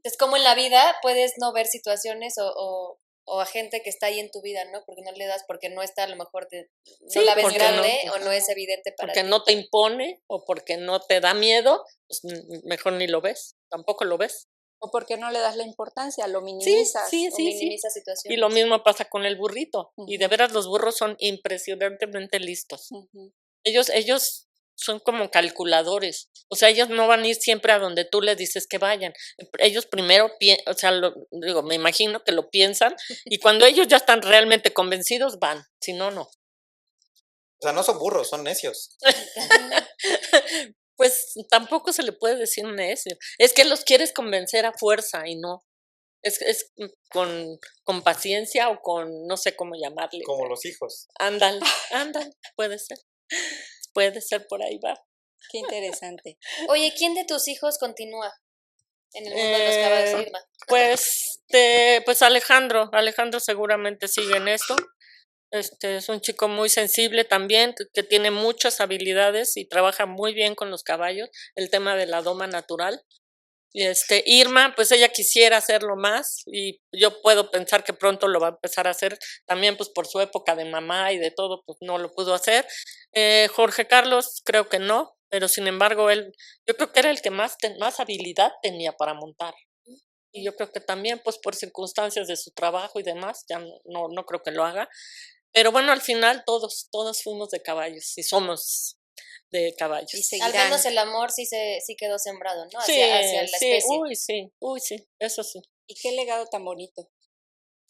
Es como en la vida puedes no ver situaciones o a gente que está ahí en tu vida, ¿no? Porque no le das, porque no está, a lo mejor no la ves grande o no es evidente para ti. Porque no te impone o porque no te da miedo, pues mejor ni lo ves, tampoco lo ves. O porque no le das la importancia, lo minimizas. Sí. Minimizas situaciones. Y lo mismo pasa con el burrito. Y de veras los burros son impresionantemente listos. Ellos son como calculadores. O sea, ellos no van a ir siempre a donde tú les dices que vayan. Ellos primero, o sea, digo, me imagino que lo piensan y cuando ellos ya están realmente convencidos, van. Si no, no. O sea, no son burros, son necios. Pues tampoco se le puede decir necio. Es que los quieres convencer a fuerza y no. Es con paciencia o con no sé cómo llamarle. Como los hijos. Ándale, puede ser. Puede ser, por ahí va. Qué interesante. Oye, ¿quién de tus hijos continúa en el mundo de los caballos, Irma? Pues Alejandro seguramente sigue en esto. Es un chico muy sensible también, que tiene muchas habilidades y trabaja muy bien con los caballos, el tema de la doma natural. Y Irma, pues ella quisiera hacerlo más y yo puedo pensar que pronto lo va a empezar a hacer, también pues por su época de mamá y de todo, pues no lo pudo hacer. Jorge Carlos creo que no, pero sin embargo yo creo que era el que más habilidad tenía para montar. Y yo creo que también pues por circunstancias de su trabajo y demás, ya no creo que lo haga. Pero bueno, al final todos fuimos de caballos y somos de caballos. Y Al menos el amor sí quedó sembrado, ¿no? Sí, Hacia la especie. Uy, sí, eso sí. Y qué legado tan bonito.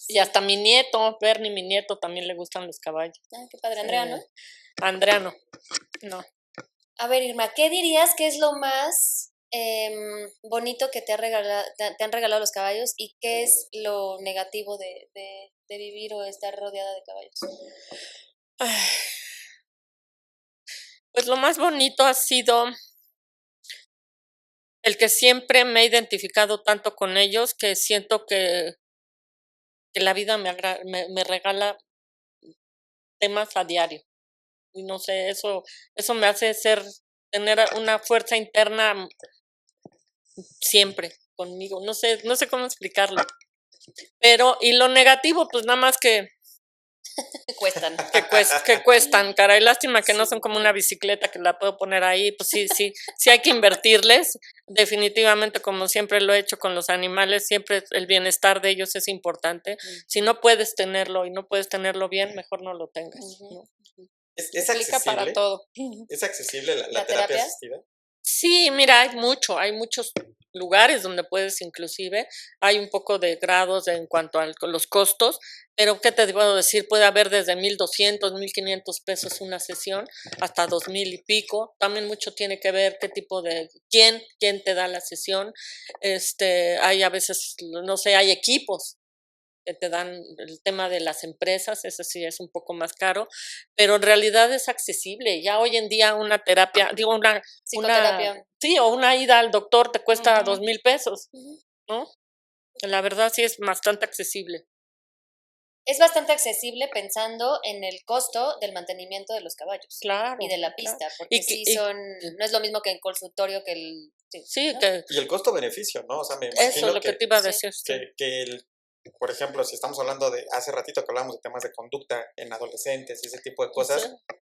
Y hasta mi nieto, Bernie, mi nieto, también le gustan los caballos. Ah, qué padre, Andrea, ¿no? Andrea no. A ver, Irma, ¿qué dirías que es lo más bonito que te han regalado los caballos y qué es lo negativo de vivir o estar rodeada de caballos? Ay, pues lo más bonito ha sido el que siempre me he identificado tanto con ellos que siento que la vida me regala temas a diario. Y no sé, eso me hace tener una fuerza interna siempre conmigo. No sé cómo explicarlo. Pero, y lo negativo, pues nada más que Cuestan. que cuestan, caray, lástima que no son como una bicicleta que la puedo poner ahí, pues sí hay que invertirles, definitivamente como siempre lo he hecho con los animales, siempre el bienestar de ellos es importante, si no puedes tenerlo y no puedes tenerlo bien, mejor no lo tengas, ¿no? ¿Es Aplica para accesible? todo. ¿Es accesible la terapia terapia asistida? Sí, mira, hay muchos lugares donde puedes inclusive, hay un poco de grados en cuanto a los costos, pero ¿qué te puedo decir? Puede haber desde 1,200, 1,500 pesos una sesión hasta 2,000 y pico, también mucho tiene que ver qué tipo de, quién te da la sesión, hay a veces, no sé, hay equipos que te dan el tema de las empresas, eso sí es un poco más caro, pero en realidad es accesible. Ya hoy en día una terapia, digo, Psicoterapia. sí, o una ida al doctor te cuesta Ujú. 2,000 pesos, Ujú. ¿no? La verdad sí es bastante accesible. Es bastante accesible pensando en el costo del mantenimiento de los caballos Claro. y de la claro. pista, porque no es lo mismo que en consultorio que el... Sí, ¿no? que Y el costo-beneficio, ¿no? O sea, me imagino eso es lo que te iba a decir. Sí. por ejemplo, si estamos hablando de, hace ratito que hablamos de temas de conducta en adolescentes y ese tipo de cosas, Sí.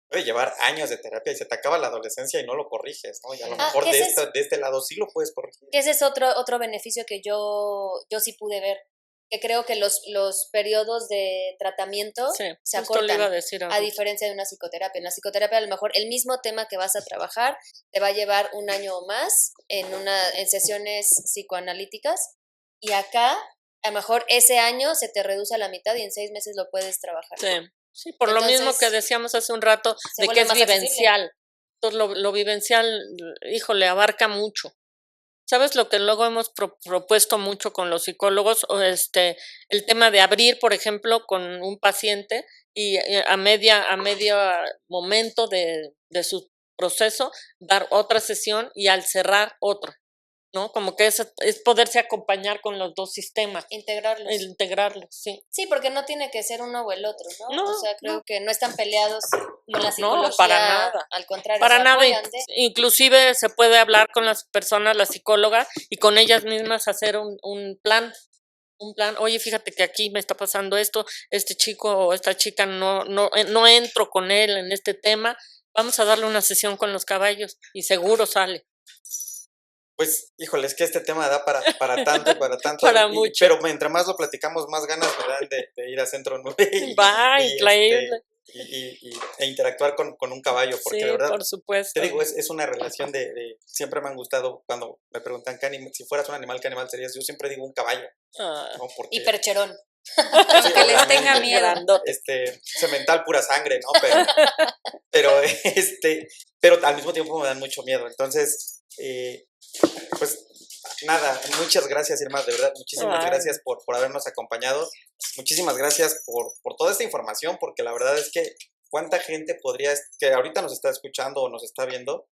puede llevar años de terapia y se te acaba la adolescencia y no lo corriges, ¿no? Y a lo Ah, mejor ¿qué de es este lado sí lo puedes corregir. Que ese es otro beneficio que yo sí pude ver, que creo que los periodos de tratamiento Sí, se justo le iba a acortan, decir a ahorita. diferencia de una psicoterapia. En la psicoterapia a lo mejor el mismo tema que vas a trabajar te va a llevar un año o más en sesiones psicoanalíticas y acá a lo mejor ese año se te reduce a la mitad y en 6 meses lo puedes trabajar. Sí, por lo mismo Entonces, que decíamos hace un rato, se de que vuelve es más accesible. vivencial. Entonces lo vivencial, híjole, abarca mucho. ¿Sabes lo que luego hemos propuesto mucho con los psicólogos? El tema de abrir, por ejemplo, con un paciente y a medio momento de su proceso, dar otra sesión y al cerrar otra, ¿no? Como que es poderse acompañar con los dos sistemas, integrarlos, sí. Sí, porque no tiene que ser uno o el otro, ¿no? No, O sea, creo no. que no están peleados con la No, psicología. para nada. Al contrario, Para se nada, apoyan de... inclusive se puede hablar con las personas, las psicólogas, y con ellas mismas hacer un plan, oye, fíjate que aquí me está pasando esto, este chico o esta chica no entro con él en este tema, vamos a darle una sesión con los caballos y seguro sale. Pues, híjole, es que este tema da para tanto y para tanto. Para mucho. Pero mientras más lo platicamos, más ganas me dan de ir a Centro 9. Va, increíble. e interactuar con un caballo, porque Sí, de verdad, por supuesto. te digo, es una relación siempre me han gustado cuando me preguntan si fueras un animal, ¿qué animal serías? Yo siempre digo un caballo, Ah, ¿no? Porque, Y percherón. sí, que les tenga obviamente, miedo. grandote. cemental pura sangre, ¿no? Pero, pero al mismo tiempo me dan mucho miedo. Entonces, pues nada, muchas gracias, Irma, de verdad, muchísimas Ay. gracias por habernos acompañado. Muchísimas gracias por toda esta información, porque la verdad es que cuánta gente que ahorita nos está escuchando o nos está viendo,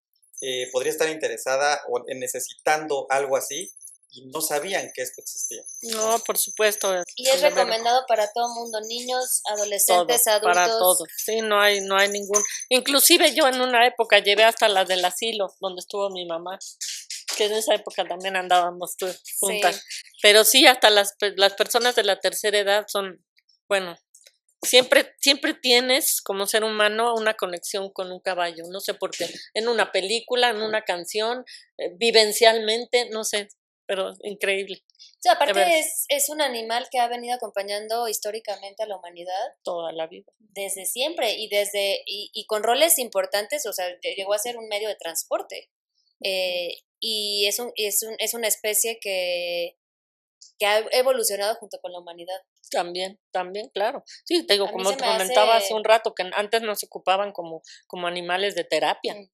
podría estar interesada o necesitando algo así y no sabían que esto existía. No, por supuesto. Y es de verdad. recomendado para todo mundo, niños, Todo, adolescentes, adultos. para todo. Sí, no hay ningún. Inclusive yo en una época llevé hasta las del asilo, donde estuvo mi mamá, que en esa época también andábamos juntas. Sí. Pero sí, hasta las personas de la tercera edad son, bueno, siempre tienes como ser humano una conexión con un caballo, no sé por qué, en una película, en una canción, vivencialmente, no sé, pero increíble, Sí, aparte De ver. es un animal que ha venido acompañando históricamente a la humanidad toda la vida. desde siempre y con roles importantes, o sea, llegó a ser un medio de transporte. Y es una especie que ha evolucionado junto con la humanidad. También, claro. Sí, te digo, A mí como se te me comentaba hace- hace un rato, que antes no se ocupaban como animales de terapia. Mm.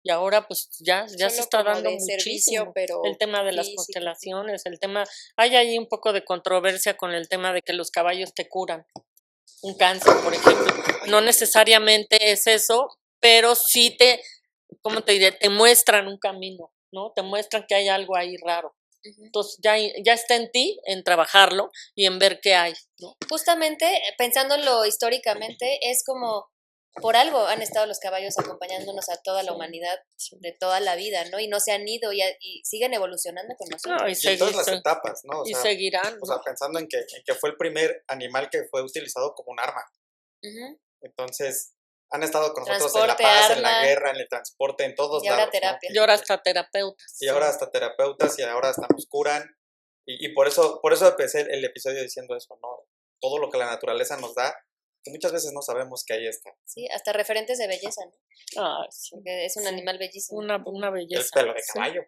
Y ahora pues ya se Solo está como dando de servicio, muchísimo. pero El tema de las físico. constelaciones, hay ahí un poco de controversia con el tema de que los caballos te curan un cáncer, por ejemplo. No necesariamente es eso, pero sí ¿cómo te diré? Te muestran un camino, ¿no? Te muestran que hay algo ahí raro. Ujú. Entonces ya está en ti, en trabajarlo y en ver qué hay, ¿no? Justamente, pensándolo históricamente, es como por algo han estado los caballos acompañándonos a toda la Sí. humanidad de toda la vida, ¿no? Y no se han ido y siguen evolucionando con nosotros. No, Y en todas las etapas, ¿no? y seguirán, O sea, ¿no? pensando en que fue el primer animal que fue utilizado como un arma. Ujú. Entonces, han estado con nosotros en la Transporte, paz, en la arma. guerra, en el transporte, en todos Y ahora lados, ¿no? terapia. Y ahora hasta terapeutas. Y ahora hasta terapeutas y ahora hasta nos curan. Y por eso empecé el episodio diciendo eso, ¿no? Todo lo que la naturaleza nos da, que muchas veces no sabemos que ahí está. Sí, hasta referentes de belleza, ¿no? Ah, sí. Porque es un Sí. animal bellísimo. Una belleza. El pelo de Sí. caballo.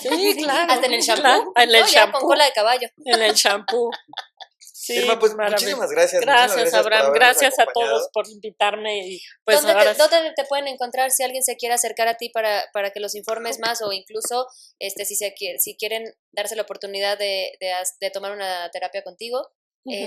Sí, claro. Hasta en el shampoo. claro, en el ¿no? Ya shampoo. con cola de caballo. En el shampoo. Sí, Irma, pues maravilloso. muchísimas gracias. Gracias, por Abraham. habernos Gracias a acompañado. todos por invitarme. Y pues ahora sí. ¿Dónde te pueden encontrar si alguien se quiere acercar a ti para que los informes más o incluso si quieren darse la oportunidad de tomar una terapia contigo? Ujú.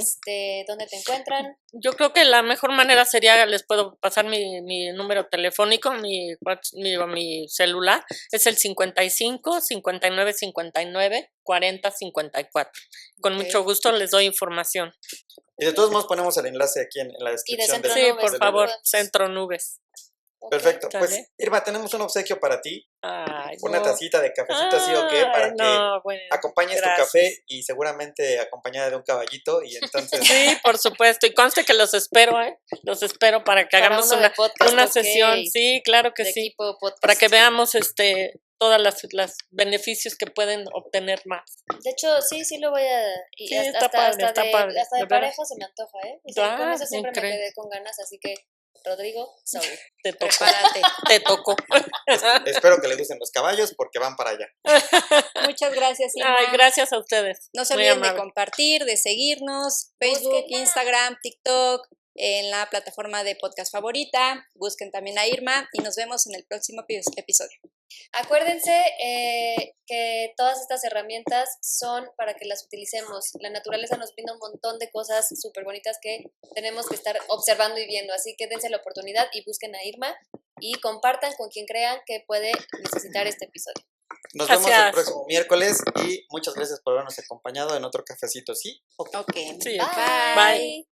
¿Dónde te encuentran? Yo creo que la mejor manera sería, les puedo pasar mi número telefónico, mi celular, es el 55 59 59 40 54. Con Ok. mucho gusto les doy información. Y de todos modos ponemos el enlace aquí en la descripción. Centro del- Sí, Nubes, por del favor, podemos. Centro Nubes. Ok. Perfecto. Pues, Sale. Irma, tenemos un obsequio para ti. Ay, Una no. tacita de cafecito, ¿sí o qué? Para Ay, no, bueno, que acompañes gracias. tu café y seguramente acompañada de un caballito. Y entonces, Sí, por supuesto. Y conste que los espero, ¿eh? Los espero para que Para hagamos uno de podcast, una ok. sesión. Sí, claro que De sí. equipo podcast. Para que veamos todas las beneficios que pueden obtener más. De hecho, sí lo voy a... Y Sí, hasta, está padre, hasta está de, padre, hasta de de veras. pareja se me antoja, ¿eh? O sea, con Ah, eso siempre me increíble. quedé con ganas, así que, Rodrigo, Saúl, Te tocó. prepárate. Te tocó. espero que les gusten los caballos porque van para allá. Muchas gracias, Irma. Ay, gracias a ustedes. No se Muy olviden de amable. compartir, de seguirnos, Facebook, Búsquenla. Instagram, TikTok, en la plataforma de podcast favorita. Busquen también a Irma y nos vemos en el próximo episodio. Acuérdense que todas estas herramientas son para que las utilicemos. La naturaleza nos brinda un montón de cosas súper bonitas que tenemos que estar observando y viendo. Así que dense la oportunidad y busquen a Irma y compartan con quien crean que puede necesitar este episodio. Nos vemos el Gracias. próximo miércoles y muchas gracias por habernos acompañado en otro cafecito, ¿sí? Ok. Sí. Bye. Bye.